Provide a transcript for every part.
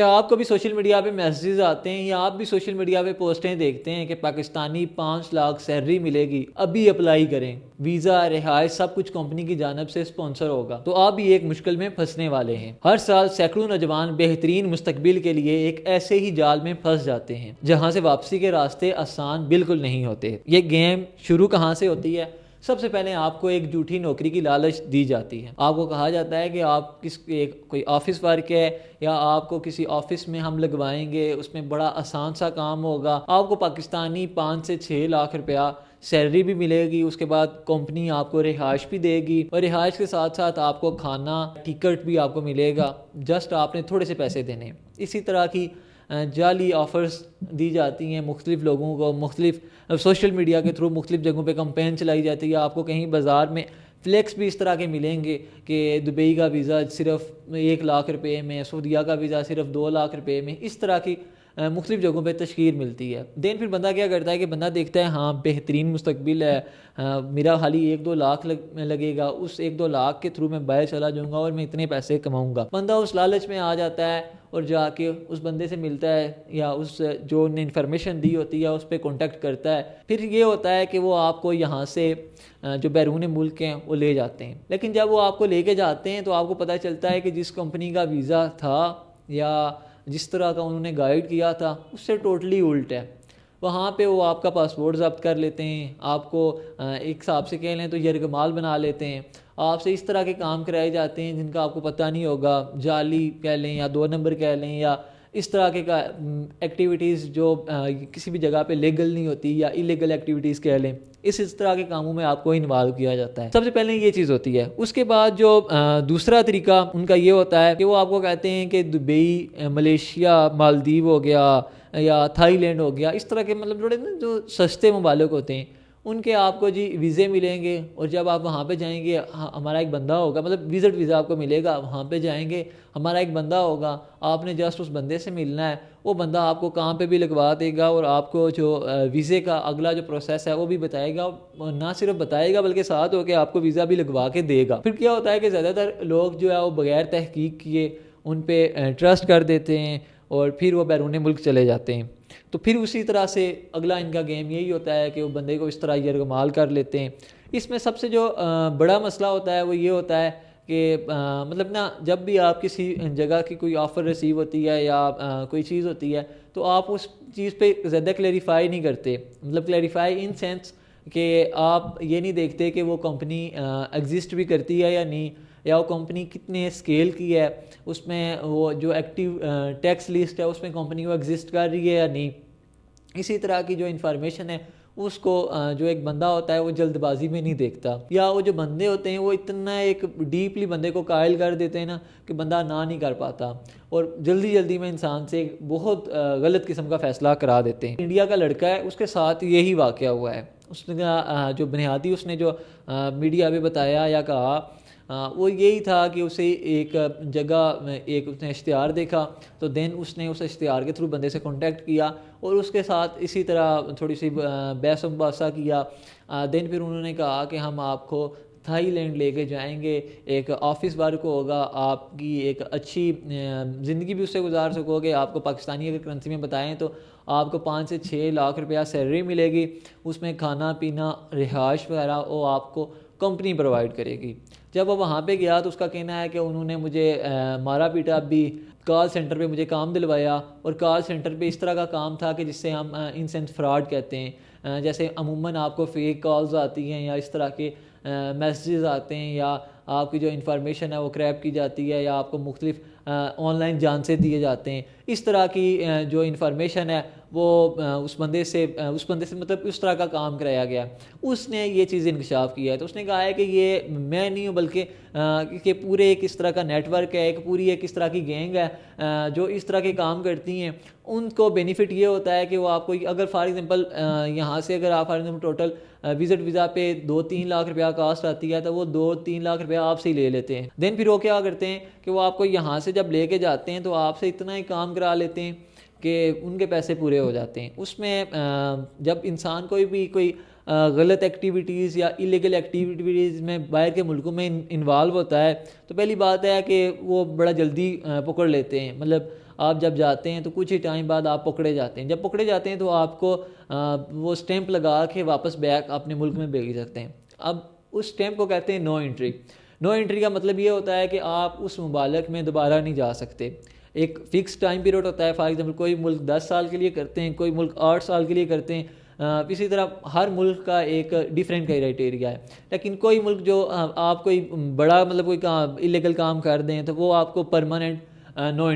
کیا آپ کو بھی سوشل میڈیا پہ میسیجز آتے ہیں یا آپ بھی سوشل میڈیا پہ پوسٹیں دیکھتے ہیں کہ پاکستانی 5 لاکھ سیلری ملے گی، ابھی اپلائی کریں، ویزا، رہائش سب کچھ کمپنی کی جانب سے اسپانسر ہوگا؟ تو آپ بھی ایک مشکل میں پھنسنے والے ہیں۔ ہر سال سینکڑوں نوجوان بہترین مستقبل کے لیے ایک ایسے ہی جال میں پھنس جاتے ہیں جہاں سے واپسی کے راستے آسان بالکل نہیں ہوتے۔ یہ گیم شروع کہاں سے ہوتی ہے؟ سب سے پہلے آپ کو ایک جھوٹی نوکری کی لالچ دی جاتی ہے۔ آپ کو کہا جاتا ہے کہ آپ کوئی آفس ورک ہے یا آپ کو کسی آفس میں ہم لگوائیں گے، اس میں بڑا آسان سا کام ہوگا، آپ کو پاکستانی 5 سے 6 لاکھ روپیہ سیلری بھی ملے گی، اس کے بعد کمپنی آپ کو رہائش بھی دے گی اور رہائش کے ساتھ ساتھ آپ کو کھانا، ٹکٹ بھی آپ کو ملے گا، جسٹ آپ نے تھوڑے سے پیسے دینے۔ اسی طرح کی جعلی آفرز دی جاتی ہیں مختلف لوگوں کو، مختلف سوشل میڈیا کے تھرو مختلف جگہوں پہ کمپین چلائی جاتی ہے۔ آپ کو کہیں بازار میں فلیکس بھی اس طرح کے ملیں گے کہ دبئی کا ویزا صرف 1 لاکھ روپے میں، سعودیہ کا ویزا صرف 2 لاکھ روپے میں، اس طرح کی مختلف جگہوں پہ تشہیر ملتی ہے۔ دین پھر بندہ کیا کرتا ہے کہ بندہ دیکھتا ہے ہاں بہترین مستقبل ہے، میرا خالی 1-2 لاکھ لگے گا، اس 1-2 لاکھ کے تھرو میں باہر چلا جاؤں گا اور میں اتنے پیسے کماؤں گا۔ بندہ اس لالچ میں آ جاتا ہے اور جا کے اس بندے سے ملتا ہے یا اس جو نے انفارمیشن دی ہوتی ہے اس پہ کانٹیکٹ کرتا ہے۔ پھر یہ ہوتا ہے کہ وہ آپ کو یہاں سے جو بیرون ملک ہیں وہ لے جاتے ہیں، لیکن جب وہ آپ کو لے کے جاتے ہیں تو آپ کو پتہ چلتا ہے کہ جس کمپنی کا ویزا تھا یا جس طرح کا انہوں نے گائیڈ کیا تھا اس سے ٹوٹلی الٹ ہے۔ وہاں پہ وہ آپ کا پاسپورٹ ضبط کر لیتے ہیں، آپ کو ایک حساب سے کہہ لیں تو یرغمال بنا لیتے ہیں، آپ سے اس طرح کے کام کرائے جاتے ہیں جن کا آپ کو پتہ نہیں ہوگا، جعلی کہہ لیں یا 2 نمبر کہہ لیں یا اس طرح کے ایکٹیویٹیز جو کسی بھی جگہ پہ لیگل نہیں ہوتی یا ایلیگل ایکٹیویٹیز کہہ لیں، اس طرح کے کاموں میں آپ کو انوالو کیا جاتا ہے۔ سب سے پہلے یہ چیز ہوتی ہے۔ اس کے بعد جو دوسرا طریقہ ان کا یہ ہوتا ہے کہ وہ آپ کو کہتے ہیں کہ دبئی، ملیشیا، مالدیو ہو گیا یا تھائی لینڈ ہو گیا، اس طرح کے مطلب جو سستے ممالک ہوتے ہیں ان کے آپ کو جی ویزے ملیں گے، اور جب آپ وہاں پہ جائیں گے ہمارا ایک بندہ ہوگا، مطلب وزٹ ویزا آپ کو ملے گا، وہاں پہ جائیں گے ہمارا ایک بندہ ہوگا، آپ نے جسٹ اس بندے سے ملنا ہے، وہ بندہ آپ کو کام پہ بھی لگوا دے گا اور آپ کو جو ویزے کا اگلا جو پروسیس ہے وہ بھی بتائے گا، نہ صرف بتائے گا بلکہ ساتھ ہو کے آپ کو ویزا بھی لگوا کے دے گا۔ پھر کیا ہوتا ہے کہ زیادہ تر لوگ جو ہے وہ بغیر تحقیق کیے ان پہ ٹرسٹ کر دیتے ہیں اور پھر وہ بیرون ملک چلے جاتے ہیں۔ تو پھر اسی طرح سے اگلا ان کا گیم یہی ہوتا ہے کہ وہ بندے کو اس طرح یرغمال کر لیتے ہیں۔ اس میں سب سے جو بڑا مسئلہ ہوتا ہے وہ یہ ہوتا ہے کہ مطلب نا جب بھی آپ کسی جگہ کی کوئی آفر ریسیو ہوتی ہے یا کوئی چیز ہوتی ہے تو آپ اس چیز پہ زیادہ کلیریفائی نہیں کرتے، مطلب کلیریفائی ان سینس کہ آپ یہ نہیں دیکھتے کہ وہ کمپنی ایگزسٹ بھی کرتی ہے یا نہیں، یا وہ کمپنی کتنے اسکیل کی ہے، اس میں وہ جو ایکٹیو ٹیکس لسٹ ہے اس میں کمپنی وہ ایگزسٹ کر رہی ہے یا نہیں۔ اسی طرح کی جو انفارمیشن ہے اس کو جو ایک بندہ ہوتا ہے وہ جلد بازی میں نہیں دیکھتا، یا وہ جو بندے ہوتے ہیں وہ اتنا ایک ڈیپلی بندے کو قائل کر دیتے ہیں نا کہ بندہ نہ نہیں کر پاتا اور جلدی جلدی میں انسان سے بہت غلط قسم کا فیصلہ کرا دیتے ہیں۔ انڈیا کا لڑکا ہے، اس کے ساتھ یہی واقعہ ہوا ہے۔ اس نے جو بنیادی اس نے جو میڈیا پہ بتایا یا کہا وہ یہی تھا کہ اسے ایک جگہ ایک اس نے اشتہار دیکھا تو دین اس نے اس اشتہار کے تھرو بندے سے کانٹیکٹ کیا اور اس کے ساتھ اسی طرح تھوڑی سی بحث و مباحثہ کیا۔ دین پھر انہوں نے کہا کہ ہم آپ کو تھائی لینڈ لے کے جائیں گے، ایک آفس ورک ہوگا، آپ کی ایک اچھی زندگی بھی اس سے گزار سکو گے، آپ کو پاکستانی اگر کرنسی میں بتائیں تو آپ کو 5 سے 6 لاکھ روپیہ سیلری ملے گی، اس میں کھانا پینا، رہائش وغیرہ وہ آپ کو کمپنی پرووائڈ کرے گی۔ جب وہ وہاں پہ گیا تو اس کا کہنا ہے کہ انہوں نے مجھے مارا پیٹا بھی، کال سینٹر پہ مجھے کام دلوایا، اور کال سینٹر پہ اس طرح کا کام تھا کہ جس سے ہم ان سینس فراڈ کہتے ہیں، جیسے عموماً آپ کو فیک کالز آتی ہیں یا اس طرح کے میسیجز آتے ہیں یا آپ کی جو انفارمیشن ہے وہ کریپ کی جاتی ہے یا آپ کو مختلف آن لائن جانچے دیے جاتے ہیں۔ اس طرح کی جو انفارمیشن ہے وہ اس بندے سے مطلب اس طرح کا کام کرایا گیا۔ اس نے یہ چیز انکشاف کیا ہے تو اس نے کہا ہے کہ یہ میں نہیں ہوں بلکہ کہ پورے ایک اس طرح کا نیٹ ورک ہے، ایک پوری ایک اس طرح کی گینگ ہے جو اس طرح کے کام کرتی ہیں۔ ان کو بینیفٹ یہ ہوتا ہے کہ وہ آپ کو اگر فار ایگزامپل یہاں سے اگر آپ for example total visit visa پہ 2-3 لاکھ روپیہ کاسٹ آتی ہے تو وہ 2-3 لاکھ روپیہ آپ سے ہی لے لیتے ہیں۔ دین پھر وہ کیا کرتے ہیں کہ وہ آپ کو یہاں سے جب لے کے جاتے ہیں تو آپ سے اتنا ہی کام کرا لیتے ہیں کہ ان کے پیسے پورے ہو جاتے ہیں۔ اس میں جب انسان کوئی غلط ایکٹیویٹیز یا ایلیگل ایکٹیویٹیز میں باہر کے ملکوں میں انوالو ہوتا ہے تو پہلی بات ہے کہ وہ بڑا جلدی پکڑ لیتے ہیں۔ مطلب آپ جب جاتے ہیں تو کچھ ہی ٹائم بعد آپ پکڑے جاتے ہیں. جب پکڑے جاتے ہیں تو آپ کو وہ اسٹیمپ لگا کے واپس بیک اپنے ملک میں بھیج سکتے ہیں. اب اس اسٹیمپ کو کہتے ہیں نو انٹری. نو انٹری کا مطلب یہ ہوتا ہے کہ آپ اس ممالک میں دوبارہ نہیں جا سکتے. ایک فکس ٹائم پیریڈ ہوتا ہے. فار ایگزامپل کوئی ملک 10 سال کے لیے کرتے ہیں, کوئی ملک 8 سال کے لیے کرتے ہیں. اسی طرح ہر ملک کا ایک ڈیفرنٹ کرائٹیریا ہے. لیکن کوئی ملک جو آپ کوئی بڑا مطلب کوئی الیگل کام کر دیں تو وہ آپ کو پرماننٹ نو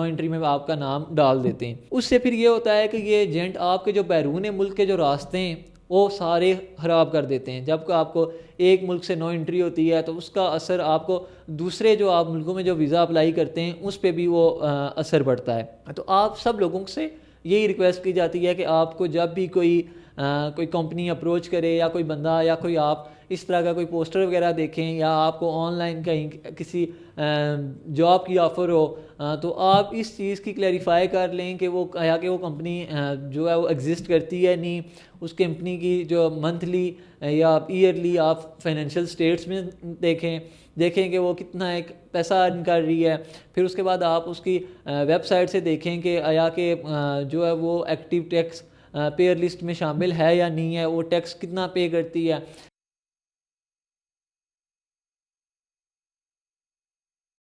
انٹری میں آپ کا نام ڈال دیتے ہیں. اس سے پھر یہ ہوتا ہے کہ یہ ایجنٹ آپ کے جو بیرون ملک کے جو راستے ہیں وہ سارے خراب کر دیتے ہیں. جب کہ آپ کو ایک ملک سے نو انٹری ہوتی ہے تو اس کا اثر آپ کو دوسرے جو آپ ملکوں میں جو ویزا اپلائی کرتے ہیں اس پہ بھی وہ اثر پڑتا ہے. تو آپ سب لوگوں سے یہی ریکویسٹ کی جاتی ہے کہ آپ کو جب بھی کوئی کمپنی اپروچ کرے یا کوئی بندہ یا کوئی آپ اس طرح کا کوئی پوسٹر وغیرہ دیکھیں یا آپ کو آن لائن کہیں کسی جاب کی آفر ہو تو آپ اس چیز کی کلیریفائی کر لیں کہ وہ کمپنی جو ہے وہ ایگزسٹ کرتی ہے نہیں. اس کمپنی کی جو منتھلی یا ایئرلی آپ فائنینشیل اسٹیٹس میں دیکھیں کہ وہ کتنا ایک پیسہ ارن کر رہی ہے. پھر اس کے بعد آپ اس کی ویب سائٹ سے دیکھیں کہ کہ جو ہے وہ ایکٹیو ٹیکس پیئر لسٹ میں شامل ہے یا نہیں ہے, وہ ٹیکس کتنا پے کرتی ہے.